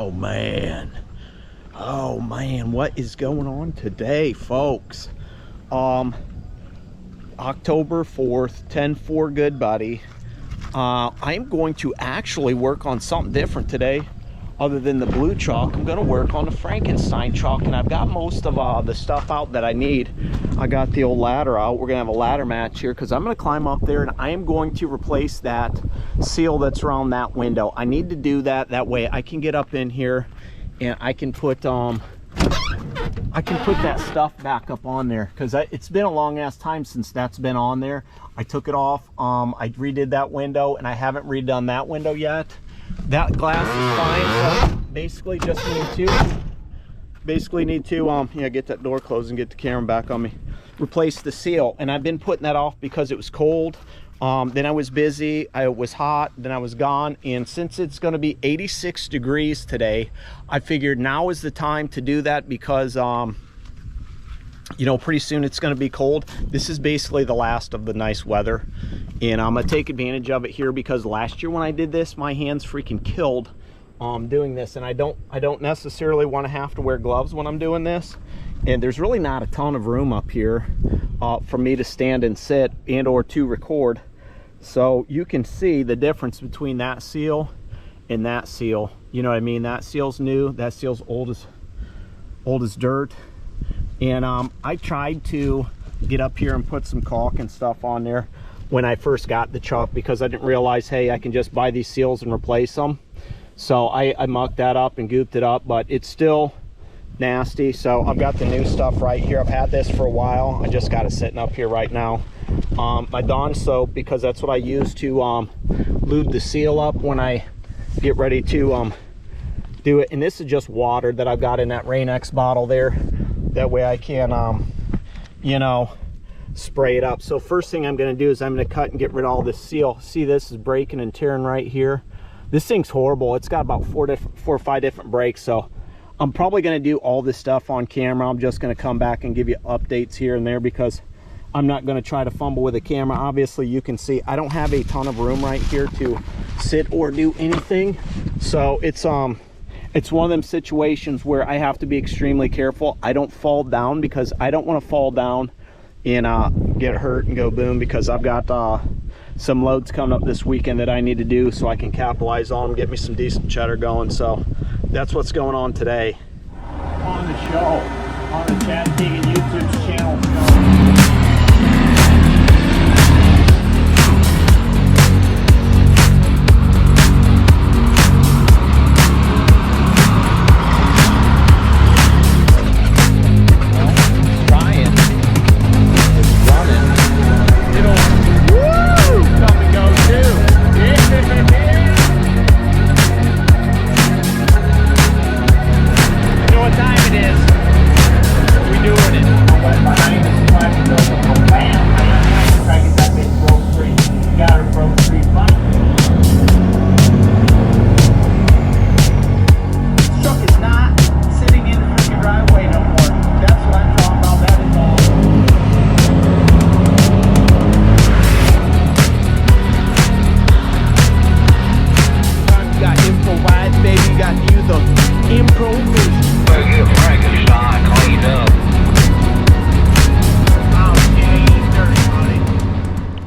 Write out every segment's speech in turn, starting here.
Oh man, what is going on today, folks? October 4th, 10-4 good buddy. I'm going to actually work on something different today other than the blue chalk. I'm going to work on the Frankenstein chalk, and I've got most of the stuff out that I need. I got the old ladder out. We're going to have a ladder match here because I'm going to climb up there, and I am going to replace that seal that's around that window. I need to do that. That way I can get up in here and I can put that stuff back up on there, because it's been a long ass time since that's been on there. I took it off. I redid that window, and I haven't redone that window yet. That glass is fine, so basically just need to yeah, get that door closed and get the camera back on me. Replace the seal, and I've been putting that off because it was cold. Then I was busy, it was hot, then I was gone, and since it's going to be 86 degrees today, I figured now is the time to do that because you know, pretty soon it's going to be cold. This is basically the last of the nice weather, and I'm going to take advantage of it here because last year when I did this, my hands freaking killed doing this, and I don't necessarily want to have to wear gloves when I'm doing this, and there's really not a ton of room up here for me to stand and sit and or to record. So you can see the difference between that seal and that seal. You know what I mean? That seal's new, that seal's old as dirt. And I tried to get up here and put some caulk and stuff on there when I first got the chalk, because I didn't realize, hey, I can just buy these seals and replace them. So I mucked that up and gooped it up, but it's still nasty. So I've got the new stuff right here. I've had this for a while. I just got it sitting up here right now. My Dawn soap, because that's what I use to lube the seal up when I get ready to do it. And this is just water that I've got in that Rain-X bottle there. That way I can you know, spray it up. So first thing I'm going to do is I'm going to cut and get rid of all this seal. See, this is breaking and tearing right here. This thing's horrible. It's got about four or five different breaks. So I'm probably going to do all this stuff on camera. I'm just going to come back and give you updates here and there because I'm not going to try to fumble with the camera. Obviously you can see I don't have a ton of room right here to sit or do anything. So it's one of them situations where I have to be extremely careful. I don't fall down because I don't want to fall down and get hurt and go boom, because I've got some loads coming up this weekend that I need to do so I can capitalize on them, get me some decent cheddar going. So that's what's going on today on the show, on the Chad Teagan YouTube channel.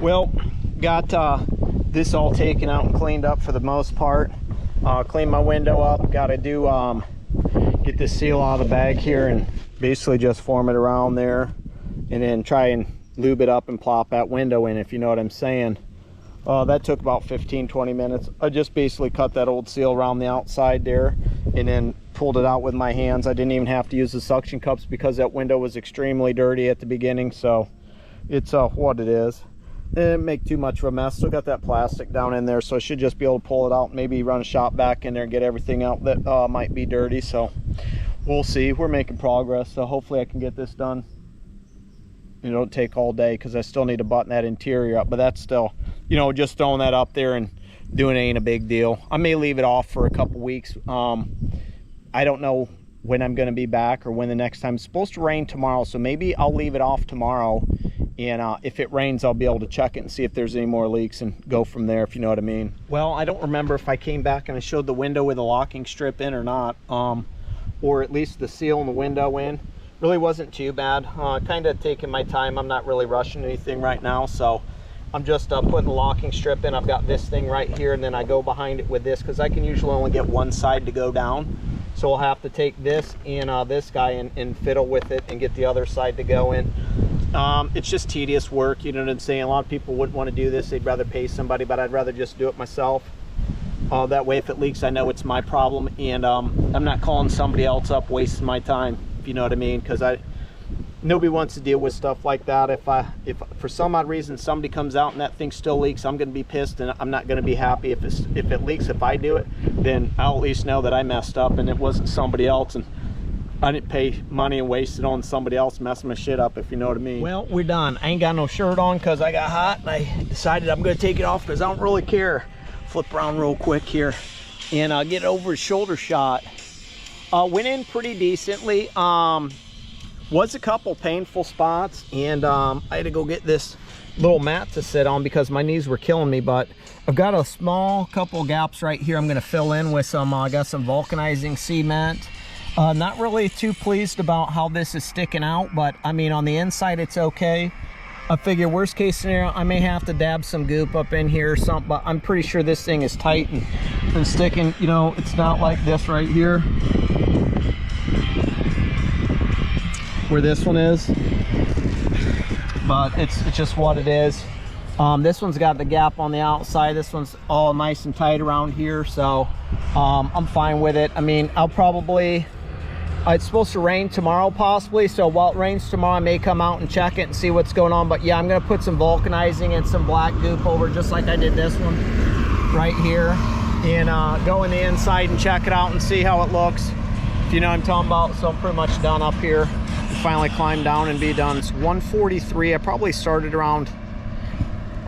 Well, got this all taken out and cleaned up for the most part. Clean my window up. Got to do get this seal out of the bag here and basically just form it around there, and then try and lube it up and plop that window in, if you know what I'm saying. That took about 15-20 minutes. I just basically cut that old seal around the outside there and then pulled it out with my hands. I didn't even have to use the suction cups because that window was extremely dirty at the beginning. So it's what it is. Didn't make too much of a mess. Still got that plastic down in there, so I should just be able to pull it out, maybe run a shop vac in there and get everything out that might be dirty. So we'll see. We're making progress, so hopefully I can get this done. It don't take all day because I still need to button that interior up, but that's still, you know, just throwing that up there and doing it ain't a big deal. I may leave it off for a couple weeks. I don't know when I'm going to be back or when the next time. It's supposed to rain tomorrow, so maybe I'll leave it off tomorrow And if it rains, I'll be able to check it and see if there's any more leaks and go from there, if you know what I mean. Well, I don't remember if I came back and I showed the window with a locking strip in or not, or at least the seal in the window in. Really wasn't too bad. Kind of taking my time. I'm not really rushing anything right now, so I'm just putting the locking strip in. I've got this thing right here, and then I go behind it with this because I can usually only get one side to go down. So I'll have to take this and this guy and fiddle with it and get the other side to go in. It's just tedious work, you know what I'm saying? A lot of people wouldn't want to do this. They'd rather pay somebody, but I'd rather just do it myself. That way, if it leaks, I know it's my problem, and I'm not calling somebody else up, wasting my time, if you know what I mean? Because nobody wants to deal with stuff like that. If for some odd reason somebody comes out and that thing still leaks, I'm going to be pissed, and I'm not going to be happy. If it leaks, if I do it, then I'll at least know that I messed up and it wasn't somebody else, and I didn't pay money and waste it on somebody else messing my shit up, if you know what I mean. Well, we're done. I ain't got no shirt on because I got hot, and I decided I'm going to take it off because I don't really care. Flip around real quick here and get over a shoulder shot. Went in pretty decently. Was a couple painful spots, and I had to go get this little mat to sit on because my knees were killing me, but I've got a small couple gaps right here I'm going to fill in with some, I got some vulcanizing cement. Not really too pleased about how this is sticking out, but I mean, on the inside it's okay. I figure worst case scenario, I may have to dab some goop up in here or something, but I'm pretty sure this thing is tight and sticking. You know, it's not like this right here where this one is, but it's just what it is. This one's got the gap on the outside. This one's all nice and tight around here, so I'm fine with it. I mean, I'll probably, it's supposed to rain tomorrow possibly, so while it rains tomorrow I may come out and check it and see what's going on. But yeah, I'm gonna put some vulcanizing and some black goop over, just like I did this one right here, and go in the inside and check it out and see how it looks, if you know what I'm talking about. So I'm pretty much done up here. Finally climb down and be done. It's 1:43. I probably started around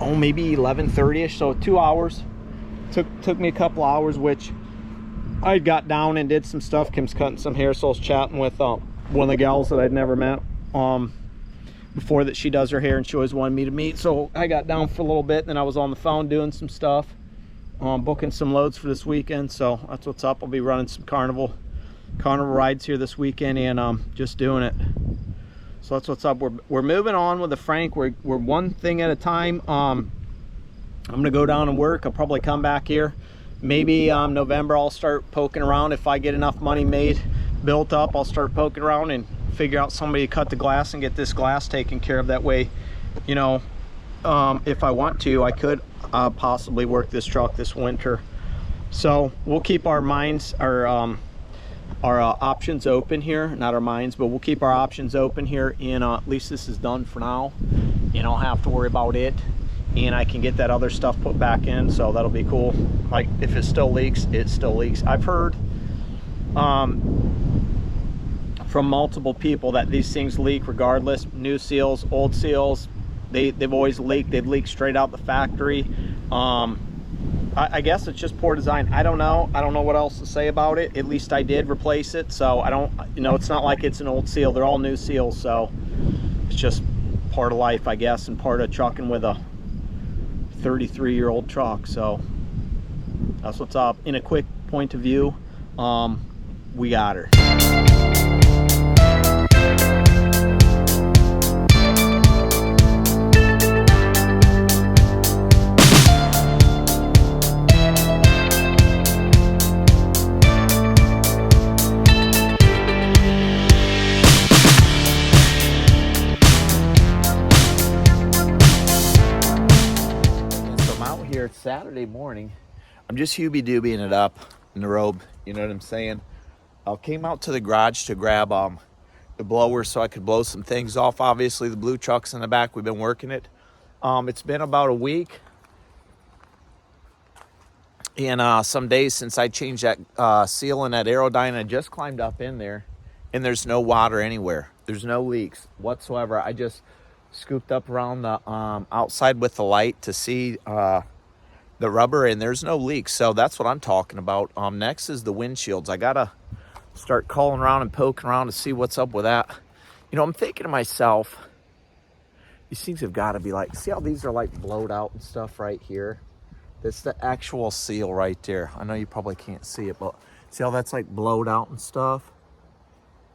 maybe 11:30ish, so 2 hours. Took me a couple hours, which I got down and did some stuff. Kim's cutting some hair, so I was chatting with one of the gals that I'd never met before, that she does her hair, and she always wanted me to meet. So I got down for a little bit, and then I was on the phone doing some stuff, booking some loads for this weekend. So that's what's up. I'll be running some carnival rides here this weekend, and just doing it. So that's what's up. We're moving on with the Frank. We're one thing at a time. I'm gonna go down and work. I'll probably come back here maybe November. I'll start poking around. If I get enough money built up, I'll start poking around and figure out somebody to cut the glass and get this glass taken care of. That way, you know, if I want to, I could possibly work this truck this winter. So we'll keep our minds, our options open here. Not our minds, but we'll keep our options open here, and at least this is done for now, and I don't have to worry about it, and I can get that other stuff put back in, so that'll be cool. Like, if it still leaks, it still leaks. I've heard from multiple people that these things leak regardless. New seals, old seals, they've always leaked. They've leaked straight out the factory. I guess it's just poor design. I don't know what else to say about it. At least I did replace it, so I don't, you know, it's not like it's an old seal. They're all new seals, so it's just part of life, I guess, and part of trucking with a 33-year-old truck. So that's what's up. In a quick point of view, we got her. It's Saturday morning. I'm just Hubie-Dubieing it up in the robe, you know what I'm saying? I came out to the garage to grab the blower so I could blow some things off. Obviously the blue truck's in the back. We've been working it. It's been about a week and some days since I changed that seal in that Aerodyne. I just climbed up in there, and there's no water anywhere. There's no leaks whatsoever. I just scooped up around the outside with the light to see the rubber, and there's no leaks. So that's what I'm talking about. Next is the windshields. I gotta start calling around and poking around to see what's up with that. You know, I'm thinking to myself, These things have got to be like, see how these are like blowed out and stuff right here? That's the actual seal right there. I know you probably can't see it, but see how that's like blowed out and stuff?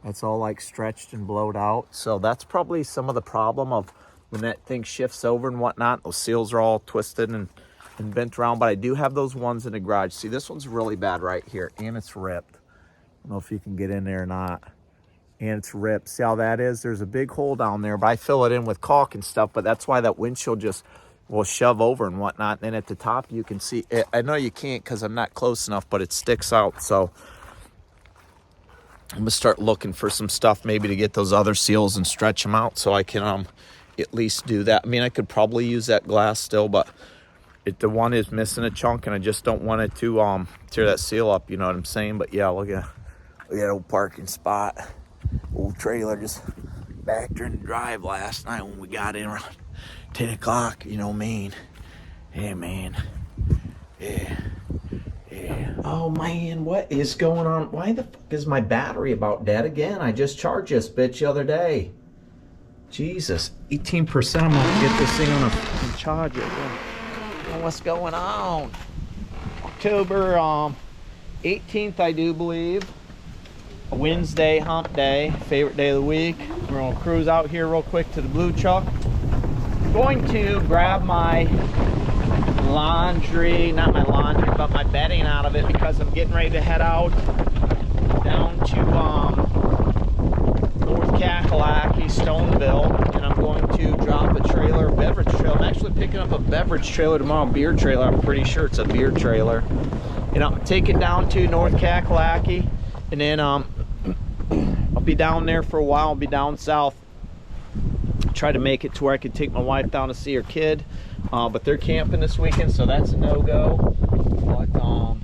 That's all like stretched and blowed out. So that's probably some of the problem of when that thing shifts over and whatnot. Those seals are all twisted and bent around, but I do have those ones in the garage. See, this one's really bad right here, and it's ripped. I don't know if you can get in there or not. And it's ripped. See how that is? There's a big hole down there, but I fill it in with caulk and stuff, but that's why that windshield just will shove over and whatnot. And then at the top, you can see it. I know you can't because I'm not close enough, but it sticks out. So I'm gonna start looking for some stuff maybe to get those other seals and stretch them out so I can at least do that. I mean, I could probably use that glass still, but the one is missing a chunk, and I just don't want it to tear that seal up, you know what I'm saying? But yeah, look at that old parking spot. Old trailer just backed her in the drive last night when we got in around 10 o'clock, you know what I mean? Yeah, man. Yeah. Oh, man, what is going on? Why the fuck is my battery about dead again? I just charged this bitch the other day. Jesus, 18%. I'm gonna get this thing on a charger. What's going on? October 18th, I do believe. A Wednesday, hump day, favorite day of the week. We're gonna cruise out here real quick to the blue truck. Going to grab my laundry, not my laundry, but my bedding out of it because I'm getting ready to head out down to North Kakalaki, Stoneville, and I'm going to drop a trailer, beverage trailer. I'm actually picking up a beverage trailer tomorrow, beer trailer. I'm pretty sure it's a beer trailer. And I'm taking it down to North Kakalaki, and then I'll be down there for a while. I'll be down south. Try to make it to where I could take my wife down to see her kid, but they're camping this weekend, so that's a no-go. But I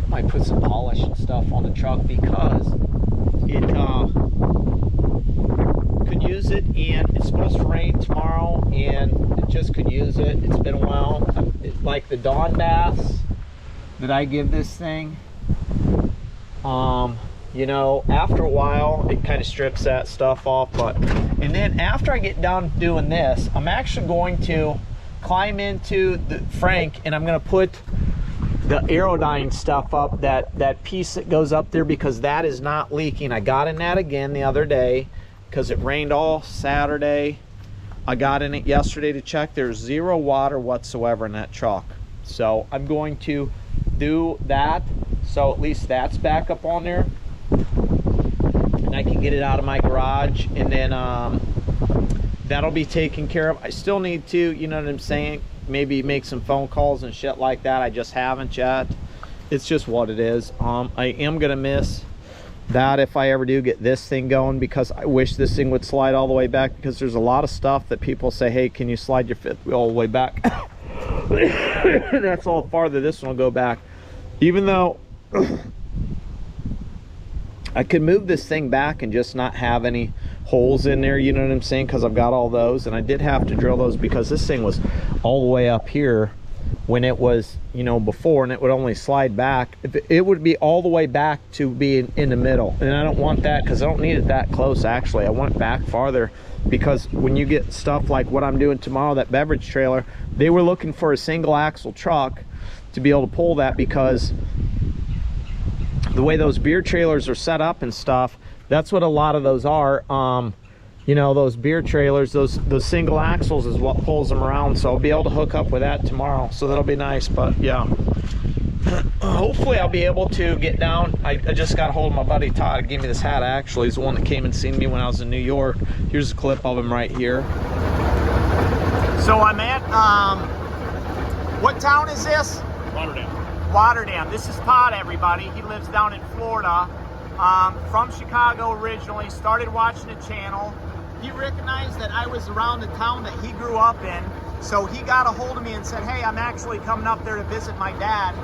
might put some polish and stuff on the truck because it could use it, and it's supposed to rain tomorrow, and it just could use it. It's been a while. Like the Dawn baths that I give this thing, you know, after a while it kind of strips that stuff off. And then after I get done doing this, I'm actually going to climb into the Frank, and I'm going to put the Aerodyne stuff up, that piece that goes up there, because that is not leaking. I got in that again the other day because it rained all Saturday. I got in it yesterday to check. There's zero water whatsoever in that truck, so I'm going to do that, so at least that's back up on there, and I can get it out of my garage, and then that'll be taken care of. I still need to, you know what I'm saying, maybe make some phone calls and shit like that. I just haven't yet. It's just what it is. I am gonna miss that if I ever do get this thing going, because I wish this thing would slide all the way back, because there's a lot of stuff that people say, hey, can you slide your fifth wheel all the way back? That's all farther this one will go back, even though I could move this thing back and just not have any holes in there, you know what I'm saying, because I've got all those. And I did have to drill those because this thing was all the way up here when it was, you know, before, and it would only slide back. It would be all the way back to be in the middle, and I don't want that because I don't need it that close. Actually, I want it back farther, because when you get stuff like what I'm doing tomorrow, that beverage trailer, they were looking for a single axle truck to be able to pull that, because the way those beer trailers are set up and stuff, that's what a lot of those are. You know, those beer trailers, those single axles is what pulls them around. So I'll be able to hook up with that tomorrow, so that'll be nice. But yeah, hopefully I'll be able to get down. I just got a hold of my buddy Todd. He gave me this hat. Actually, he's the one that came and seen me when I was in New York. Here's a clip of him right here. So I'm at what town is this? Rotterdam. This is Todd, everybody. He lives down in Florida. From Chicago originally, started watching the channel. He recognized that I was around the town that he grew up in, so he got a hold of me and said, hey, I'm actually coming up there to visit my dad.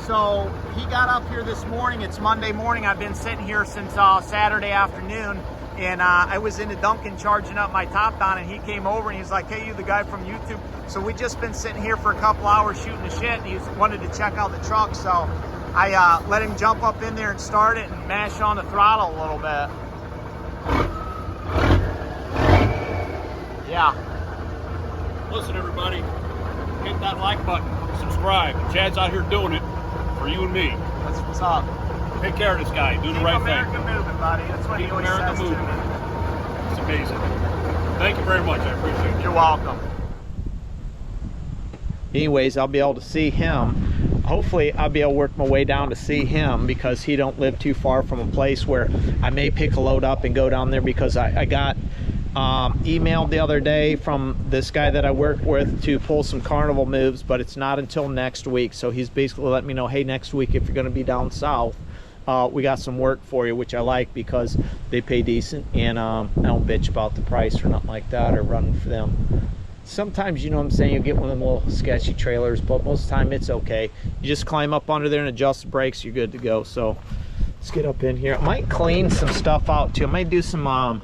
So he got up here this morning. It's Monday morning. I've been sitting here since Saturday afternoon, and I was in the Dunkin' charging up my top down, and he came over and he's like, hey, you the guy from YouTube? So we just been sitting here for a couple hours shooting the shit, and he wanted to check out the truck, so I let him jump up in there and start it and mash on the throttle a little bit. Yeah, Listen, everybody, hit that like button, subscribe. Chad's out here doing it for you and me. That's what's up. Take care of this guy. Do the right thing. Keep America moving, buddy. That's what he always says to me. It's amazing. Thank you very much. I appreciate it. You're welcome. Anyways, I'll be able to see him. Hopefully, I'll be able to work my way down to see him because he don't live too far from a place where I may pick a load up and go down there, because I got emailed the other day from this guy that I work with to pull some carnival moves, but it's not until next week. So he's basically letting me know, hey, next week if you're going to be down south, we got some work for you, which I like because they pay decent, and I don't bitch about the price or nothing like that or running for them. Sometimes, you know what I'm saying, you get one of them little sketchy trailers, but most of the time it's okay. You just climb up under there and adjust the brakes, you're good to go. So let's get up in here. I might clean some stuff out too. I might do some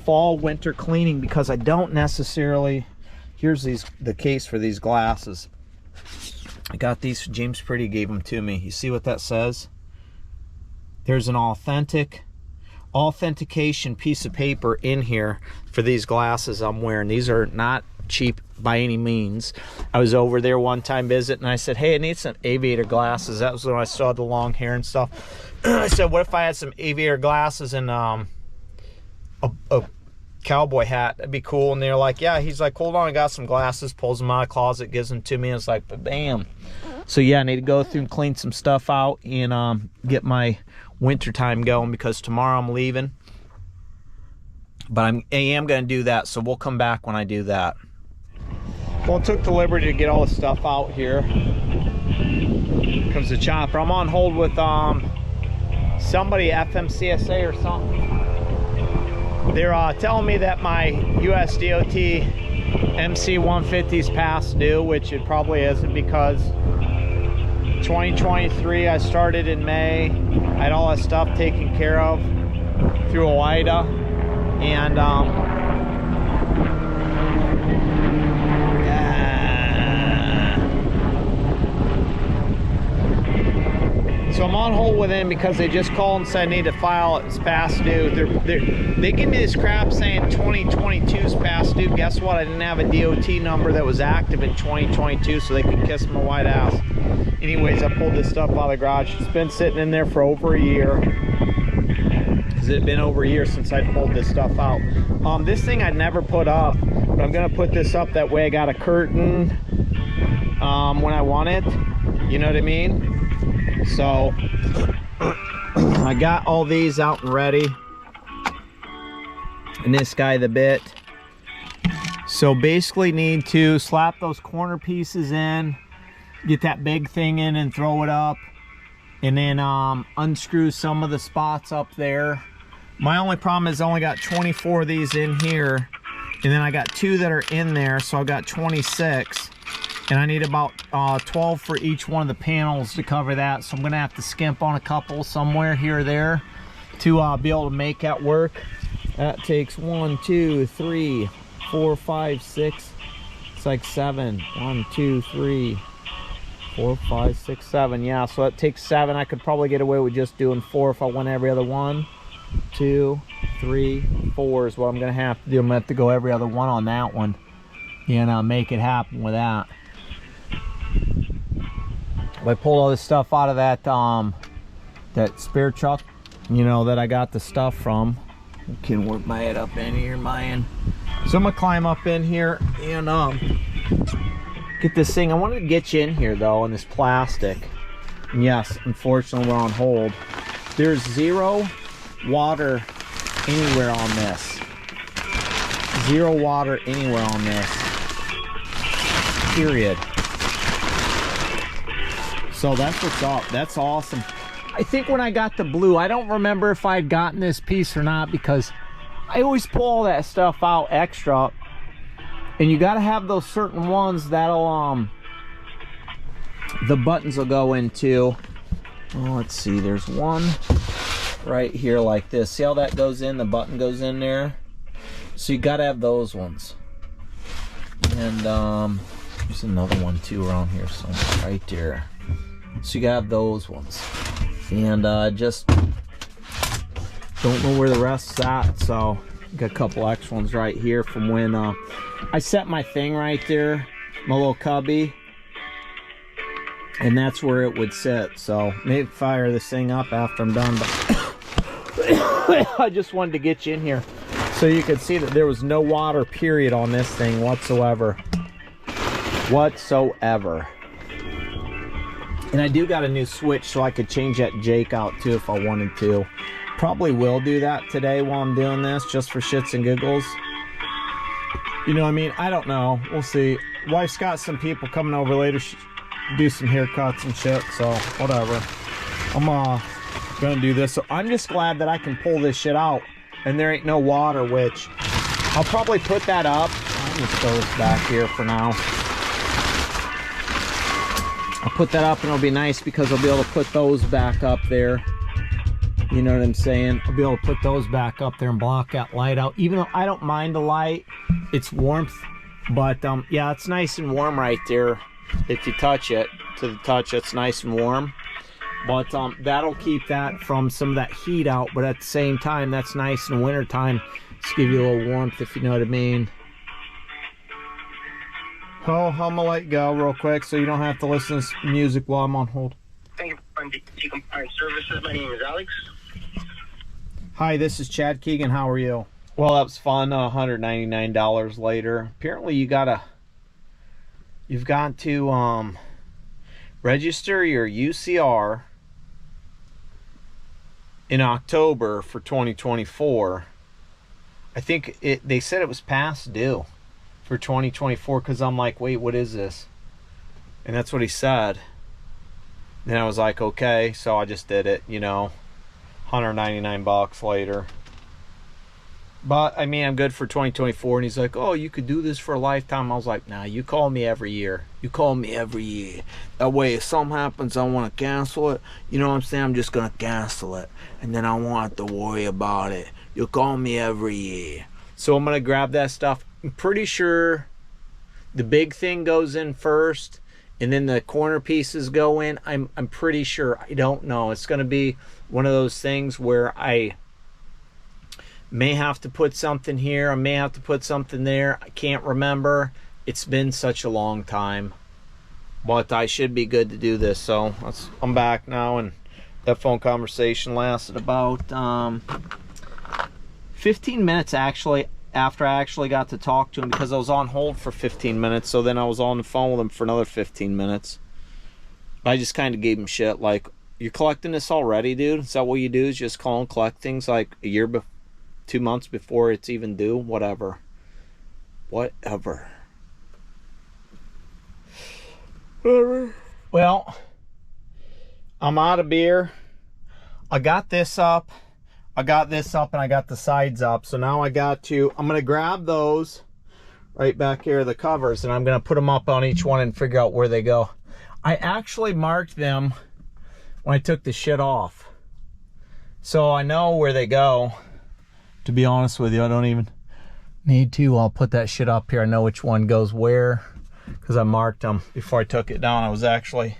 fall winter cleaning, because I don't necessarily, here's the case for these glasses. I got these, James Pretty gave them to me. You see what that says? There's an authentication piece of paper in here for these glasses I'm wearing. These are not cheap by any means. I was over there one time visiting, and I said, hey, I need some aviator glasses. That was when I saw the long hair and stuff. I said, what if I had some aviator glasses and a cowboy hat? That'd be cool. And they're like, yeah. He's like, hold on, I got some glasses. Pulls them out of the closet, gives them to me, and it's like, bam. So yeah, I need to go through and clean some stuff out and get my winter time going, because tomorrow I'm leaving. But I am going to do that, so we'll come back when I do that. Well, I took the liberty to get all the stuff out here. Here comes the chopper. I'm on hold with somebody, FMCSA or something. They're telling me that my US DOT MC150 is past due, which it probably isn't, because 2023 I started in May. I had all that stuff taken care of through OIDA, and so I'm on hold with them because they just called and said I need to file it. It's past due. They give me this crap saying 2022 is past due. Guess what? I didn't have a DOT number that was active in 2022, so they could kiss my white ass. Anyways, I pulled this stuff out of the garage. It's been sitting in there for over a year, because it had been over a year since I pulled this stuff out. This thing I'd never put up, but I'm gonna put this up that way I got a curtain when I want it. You know what I mean? So I got all these out and ready, and this guy the bit. So basically need to slap those corner pieces in, get that big thing in and throw it up, and then unscrew some of the spots up there. My only problem is I only got 24 of these in here, and then I got 2 that are in there, so I got 26. And I need about 12 for each one of the panels to cover that. So I'm gonna have to skimp on a couple somewhere here or there to be able to make that work. That takes 1, 2, 3, 4, 5, 6. It's like 7. 1, 2, 3, 4, 5, 6, 7. Yeah, so that takes 7. I could probably get away with just doing 4 if I went every other one. 2, 3, 4 is what I'm gonna have to do. I'm gonna have to go every other one on that one and make it happen with that. I pulled all this stuff out of that that spare truck, you know, that I got the stuff from. I can work my head up in here, man. So I'm gonna climb up in here and get this thing. I wanted to get you in here though, in this plastic. And yes, unfortunately we're on hold. There's 0 water anywhere on this. 0 water anywhere on this. Period. So that's what's up. That's awesome. I think when I got the blue, I don't remember if I'd gotten this piece or not, because I always pull all that stuff out extra, and you got to have those certain ones that'll the buttons will go into. Oh, let's see, there's one right here like this. See how that goes in? The button goes in there. So you got to have those ones. And there's another one too around here somewhere, right there. So you gotta have those ones, and just don't know where the rest's at. So Got a couple extra ones right here from when I set my thing right there, my little cubby, and that's where it would sit. So maybe fire this thing up after I'm done, but I just wanted to get you in here so you could see that there was no water period on this thing whatsoever. And I do got a new switch, so I could change that Jake out too if I wanted to. Probably will do that today while I'm doing this, just for shits and giggles. You know what I mean? I don't know. We'll see. Wife's got some people coming over later, do some haircuts and shit, so whatever. I'm gonna do this. So I'm just glad that I can pull this shit out and there ain't no water, which I'll probably put that up. I'll just throw this back here for now. I'll put that up and it'll be nice because I'll be able to put those back up there. You know what I'm saying? I'll be able to put those back up there and block that light out. Even though I don't mind the light, it's warmth. But yeah, it's nice and warm right there. If you touch it, to the touch, it's nice and warm. But that'll keep that from some of that heat out. But at the same time, that's nice in the winter time. Just give you a little warmth, if you know what I mean. Oh, I'm gonna let you go real quick so you don't have to listen to this music while I'm on hold. Thank you for DT Compliance Services. My name is Alex. Hi, this is Chad Keegan. How are you? Well, that was fun. $199 later. Apparently, you've got to register your UCR in October for 2024. I think they said it was past due for 2024, because I'm like, wait, what is this? And that's what he said. Then I was like, okay, so I just did it, you know, $199 later. But I mean, I'm good for 2024. And he's like, oh, you could do this for a lifetime. I was like, nah, you call me every year. You call me every year. That way, if something happens, I want to cancel it. You know what I'm saying? I'm just going to cancel it. And then I won't have to worry about it. You call me every year. So I'm going to grab that stuff. I'm pretty sure the big thing goes in first, and then the corner pieces go in. I'm pretty sure. I don't know. It's going to be one of those things where I may have to put something here. I may have to put something there. I can't remember. It's been such a long time. But I should be good to do this. So I'm back now, and that phone conversation lasted about 15 minutes actually, after I actually got to talk to him, because I was on hold for 15 minutes. So then I was on the phone with him for another 15 minutes. I just kind of gave him shit like, you're collecting this already, dude? Is that what you do, is just call and collect things like a year, 2 months before it's even due? Whatever. Well, I'm out of beer. I got this up. And I got the sides up. So now I'm going to grab those right back here, the covers, and I'm going to put them up on each one and figure out where they go. I actually marked them when I took the shit off, so I know where they go. To be honest with you, I don't even need to. I'll put that shit up here. I know which one goes where, because I marked them before I took it down. I was actually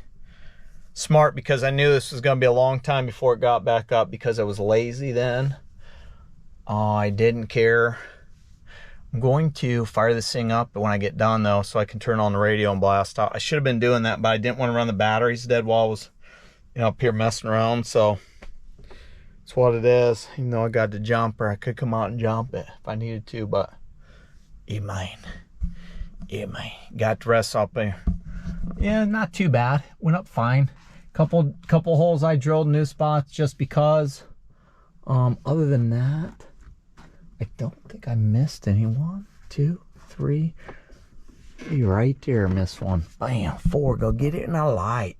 smart, because I knew this was going to be a long time before it got back up, because I was lazy then. I didn't care. I'm going to fire this thing up when I get done though, so I can turn on the radio and blast out. I should have been doing that, but I didn't want to run the batteries dead while I was, you know, up here messing around. So it's what it is. Even though I got the jumper, I could come out and jump it if I needed to, but you mine. Got the rest up there. Yeah, not too bad. Went up fine. Couple holes I drilled, new spots just because. Other than that, I don't think I missed any. 1, 2, 3. Right there, missed one. Bam, 4. Go get it in the light.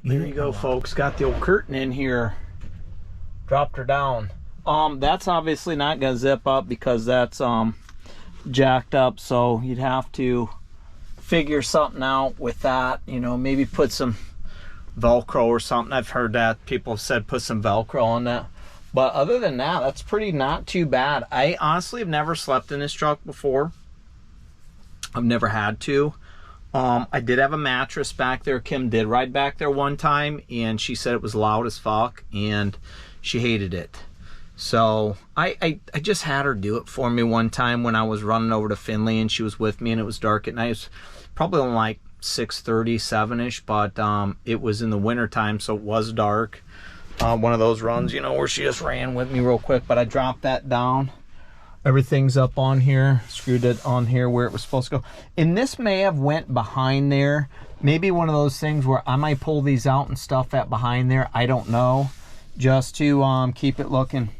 There you go, folks. Got the old curtain in here. Dropped her down. That's obviously not gonna zip up because that's jacked up. So you'd have to figure something out with that. You know, maybe put some Velcro or something. I've heard that people have said put some Velcro on that. But other than that, that's pretty not too bad. I honestly have never slept in this truck before. I've never had to. I did have a mattress back there. Kim did ride back there one time, and she said it was loud as fuck, and she hated it. So I just had her do it for me one time when I was running over to Findlay and she was with me and it was dark at night. It was probably only like 6:30, 7-ish, but it was in the winter time, so it was dark. One of those runs, you know, where she just ran with me real quick, but I dropped that down. Everything's up on here, screwed it on here where it was supposed to go. And this may have went behind there. Maybe one of those things where I might pull these out and stuff at behind there. I don't know. Just to keep it looking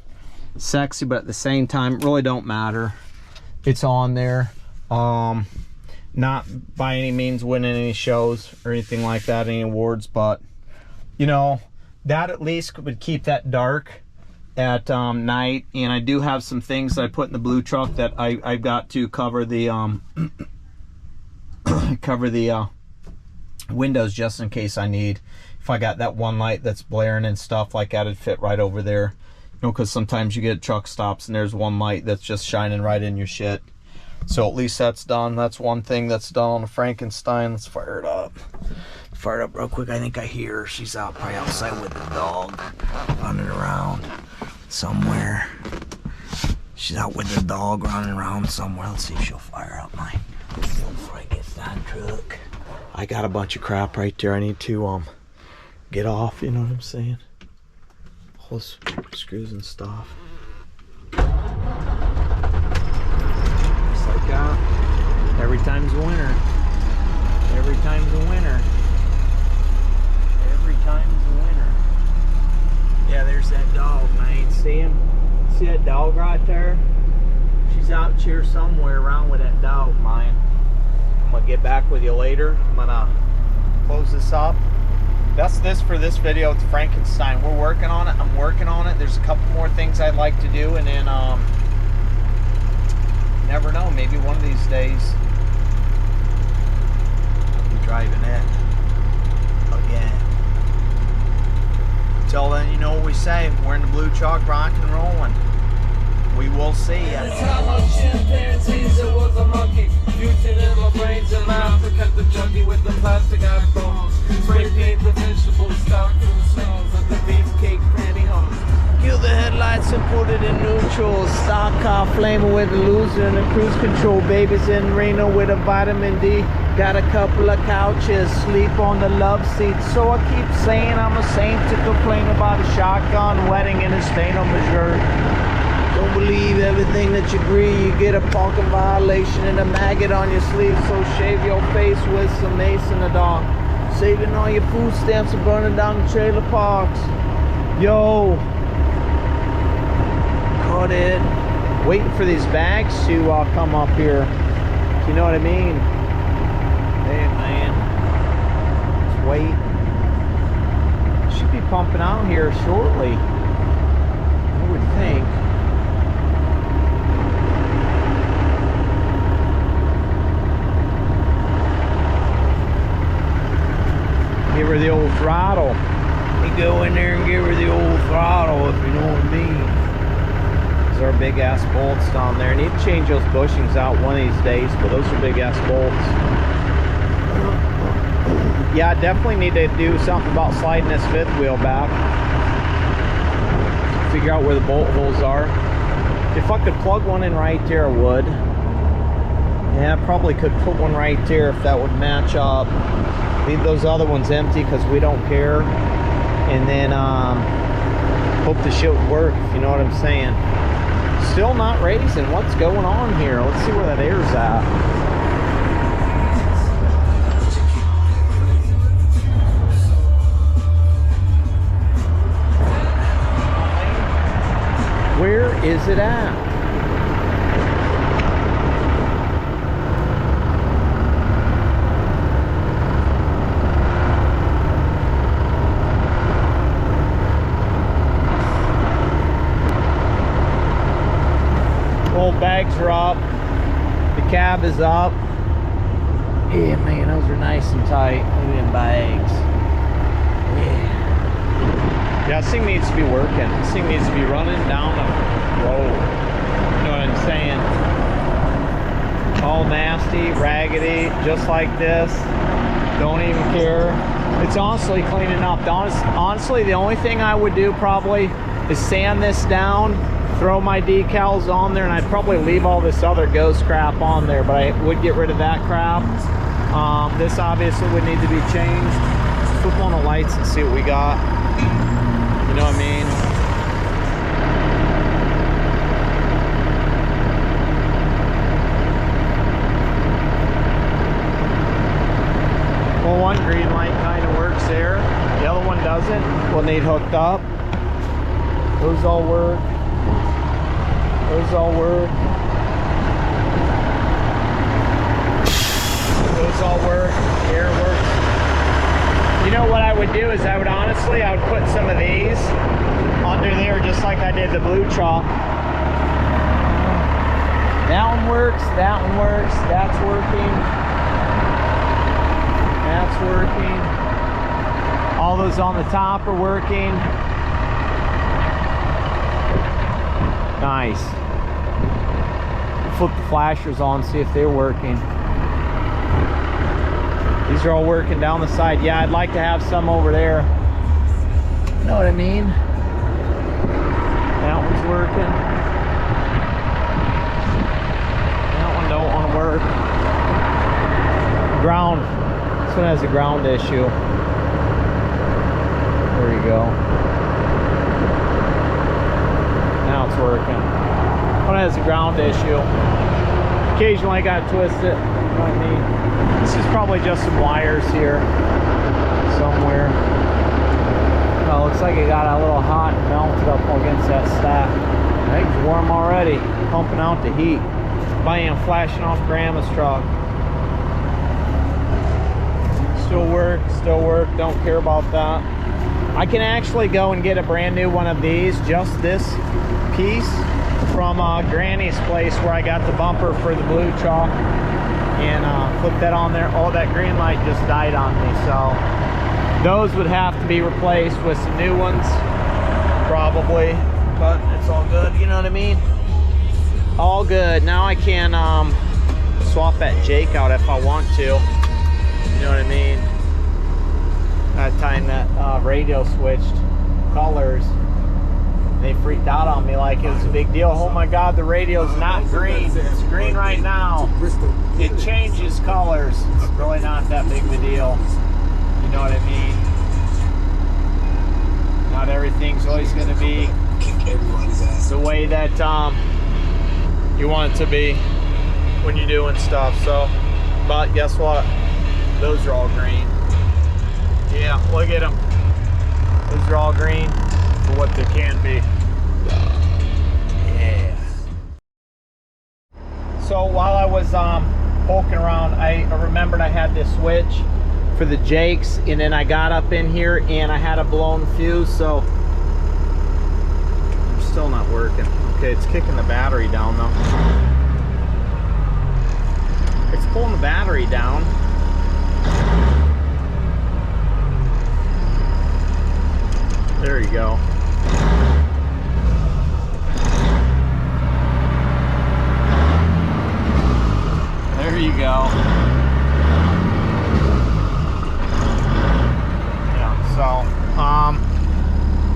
sexy, but at the same time, it really don't matter. It's on there. Not by any means winning any shows or anything like that, any awards, but you know, that at least would keep that dark at night. And I do have some things that I put in the blue truck that I've got to cover the cover the windows just in case I need. If I got that one light that's blaring and stuff like that, it'd fit right over there. You know, because sometimes you get truck stops and there's one light that's just shining right in your shit. So at least that's done. That's one thing that's done on the Frankenstein. Let's fire it up. Fire it up real quick. I think I hear her. She's out probably outside with the dog running around somewhere. She's out with the dog running around somewhere. Let's see if she'll fire up mine before I get that truck. I got a bunch of crap right there I need to get off, you know what I'm saying? All those screws and stuff. Just like that. Every time's a winner. Every time's a winner. Every time's a winner. Yeah, there's that dog, man. See him? See that dog right there? She's out here somewhere around with that dog, man. I'm gonna get back with you later. I'm gonna close this up. That's this for this video with Frankenstein. We're working on it. I'm working on it. There's a couple more things I'd like to do, and then never know, maybe one of these days I'll be driving it again. Till then, you know what we say, we're in the blue chalk, rock and rolling. We will see ya. The time of chimpanzees, it was a monkey. Fusing in my brains and mouth to cut the junkie with the plastic iPhones. Spray paint the vegetable stock through the smells of the beefcake pantyhose. Kill the headlights and put it in neutral. Stock car flaming with a loser and a cruise control. Babies in Reno with a vitamin D. Got a couple of couches, sleep on the love seat. So I keep saying I'm a saint to complain about a shotgun wedding in a state of Missouri. Don't believe everything that you read. You get a parking violation and a maggot on your sleeve. So shave your face with some mace in the dark. Saving all your food stamps and burning down the trailer parks. Yo, cut it. Waiting for these bags to come up here. You know what I mean? Hey man, just wait. Should be pumping out here shortly, I would think. Give her the old throttle. You go in there and give her the old throttle, if you know what I mean. Those are big ass bolts down there. I need to change those bushings out one of these days, but those are big ass bolts. Yeah, I definitely need to do something about sliding this fifth wheel back. Figure out where the bolt holes are. If I could plug one in right there, I would. Yeah, I probably could put one right there if that would match up. Leave those other ones empty because we don't care. And then hope the shit would work, if you know what I'm saying. Still not raising. What's going on here? Let's see where that air's at. Where is it at? Old bags are up. The cab is up. Yeah, man, those are nice and tight. Look at them bags. Yeah. Yeah, this thing needs to be working. This thing needs to be running down the road. You know what I'm saying? All nasty, raggedy, just like this. Don't even care. It's honestly cleaning up. Honestly, the only thing I would do probably is sand this down, throw my decals on there, and I'd probably leave all this other ghost crap on there, but I would get rid of that crap. This obviously would need to be changed. Let's flip on the lights and see what we got. You know what I mean? Well, one green light kind of works there. The other one doesn't. We'll need hooked up. Those all work. Those all work. Those all work. Air works. You know what I would do is I would put some of these under there just like I did the blue chalk. That one works. That one works. That's working. That's working. All those on the top are working. Nice. Flip the flashers on, see if they're working. These are all working down the side. Yeah, I'd like to have some over there. You know what I mean? That one's working. That one don't want to work. Ground. This one has a ground issue. There you go. Now it's working. One has a ground issue. Occasionally I gotta twist it. You know what I mean? This is probably just some wires here somewhere. Well, looks like it got a little hot and melted up against that stack. I think it's warm already, pumping out the heat. Bam, flashing off Grandma's truck. Still work, don't care about that. I can actually go and get a brand new one of these, just this piece from Granny's place where I got the bumper for the blue chalk, and flip that on there. Oh, that green light just died on me, so those would have to be replaced with some new ones probably, but it's all good, you know what I mean? All good. Now I can swap that Jake out if I want to, you know what I mean? That time that radio switched colors, they freaked out on me like it was a big deal. Oh my God, the radio's not green. It's green right now. It changes colors. It's really not that big of a deal. You know what I mean? Not everything's always going to be the way that you want it to be when you're doing stuff. So, but guess what? Those are all green. Yeah, look at them. Those are all green for what they can be. Yeah. So while I was poking around, I remembered I had this switch for the Jakes, and then I got up in here and I had a blown fuse, so I'm still not working. Okay, it's kicking the battery down though. It's pulling the battery down. There you go. There you go. Yeah, so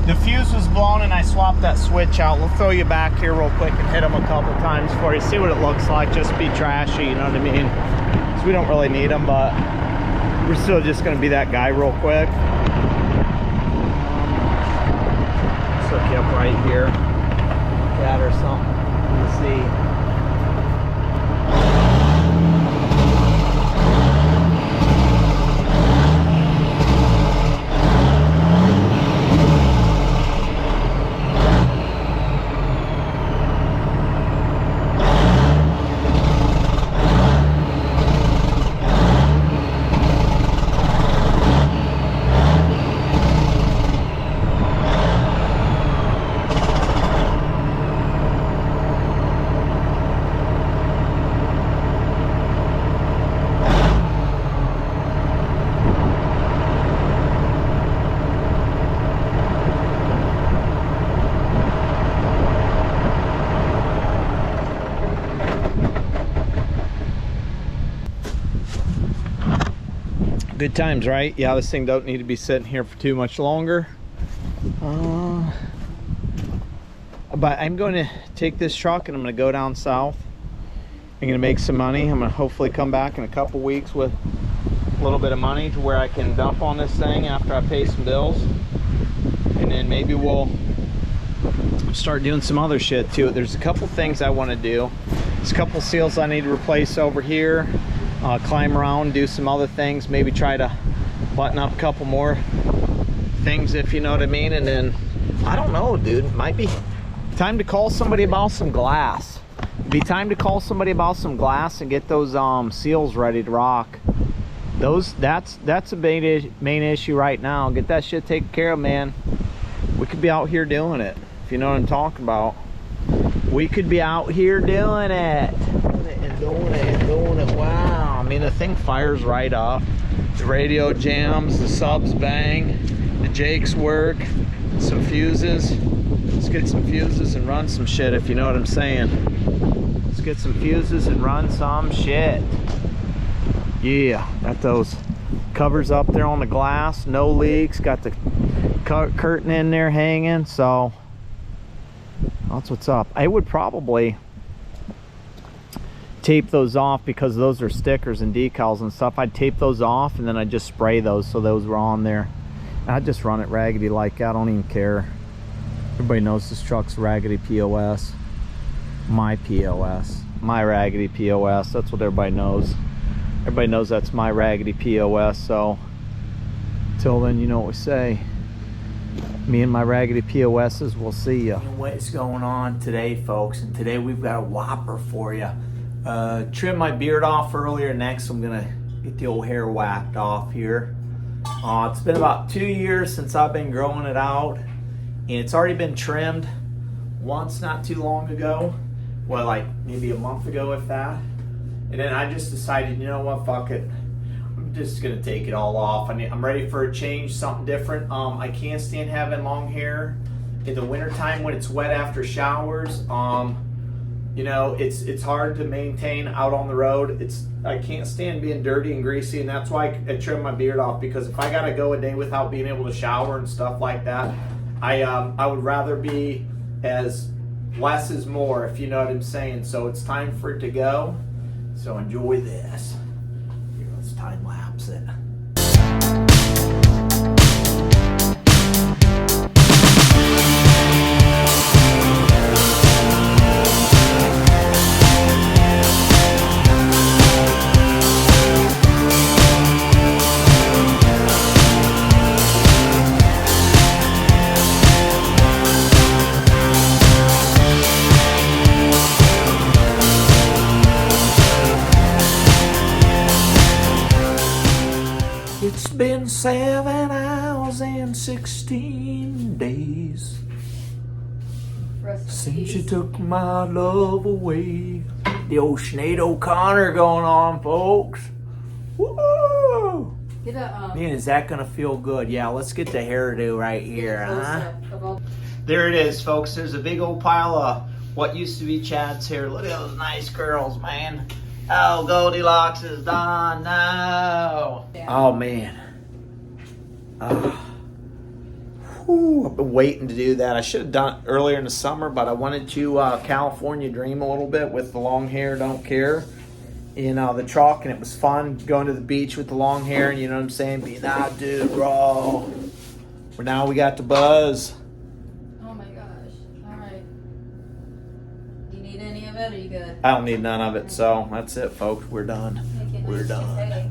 the fuse was blown and I swapped that switch out. We'll throw you back here real quick and hit them a couple times for you. See what it looks like. Just be trashy, you know what I mean? So we don't really need them, but we're still just going to be that guy real quick. Hook you up right here, that or something. Let's see. Good times, right? Yeah, this thing don't need to be sitting here for too much longer. But I'm going to take this truck and I'm going to go down south. I'm going to make some money. I'm going to hopefully come back in a couple weeks with a little bit of money to where I can dump on this thing after I pay some bills. And then maybe we'll start doing some other shit to it. There's a couple things I want to do. There's a couple seals I need to replace over here. Climb around, do some other things. Maybe try to button up a couple more things, if you know what I mean. And then, I don't know, dude. It might be time to call somebody about some glass. It'd be time to call somebody about some glass and get those seals ready to rock. That's a main issue right now. Get that shit taken care of, man. We could be out here doing it, if you know what I'm talking about. We could be out here doing it. Doing it. Wow. I mean, the thing fires right up. The radio jams, the subs bang, the jakes work, some fuses. Let's get some fuses and run some shit, if you know what I'm saying. Let's get some fuses and run some shit. Yeah, got those covers up there on the glass, no leaks. Got the curtain in there hanging, so that's what's up. I would probably tape those off because those are stickers and decals and stuff. I'd tape those off and then I'd just spray those so those were on there. I'd just run it raggedy like that. I don't even care. Everybody knows this truck's raggedy POS. My POS. My raggedy POS. That's what everybody knows. Everybody knows that's my raggedy POS. So till then, you know what we say. Me and my raggedy POSs, we'll see ya. What is going on today, folks? And today we've got a whopper for you. Trimmed my beard off earlier. Next I'm gonna get the old hair whacked off here. It's been about 2 years since I've been growing it out, and it's already been trimmed once not too long ago. Well, like maybe a month ago, if that. And then I just decided, you know what, fuck it, I'm just gonna take it all off. I'm ready for a change, something different. I can't stand having long hair in the wintertime when it's wet after showers. You know, it's hard to maintain out on the road. I can't stand being dirty and greasy, and that's why I trim my beard off, because if I gotta go a day without being able to shower and stuff like that, I would rather be as less is more, if you know what I'm saying. So it's time for it to go. So enjoy this. Here, let's time lapse it. It's been 7 hours and 16 days since you took my love away. The old Sinead O'Connor going on, folks. Woo! Get a, Man, is that gonna feel good? Yeah, let's get the hairdo right here, huh? There it is, folks. There's a big old pile of what used to be Chad's hair. Look at those nice girls, man. Oh, Goldilocks is done now. Yeah. Oh, man. Whew, I've been waiting to do that. I should have done it earlier in the summer, but I wanted to California dream a little bit with the long hair, don't care. In the truck, and it was fun going to the beach with the long hair, and you know what I'm saying? Being that dude, bro. But now we got the buzz. Oh my gosh. Alright. Do you need any of it, or are you good? I don't need none of it, so that's it, folks. We're done. Make it We're nice done. today.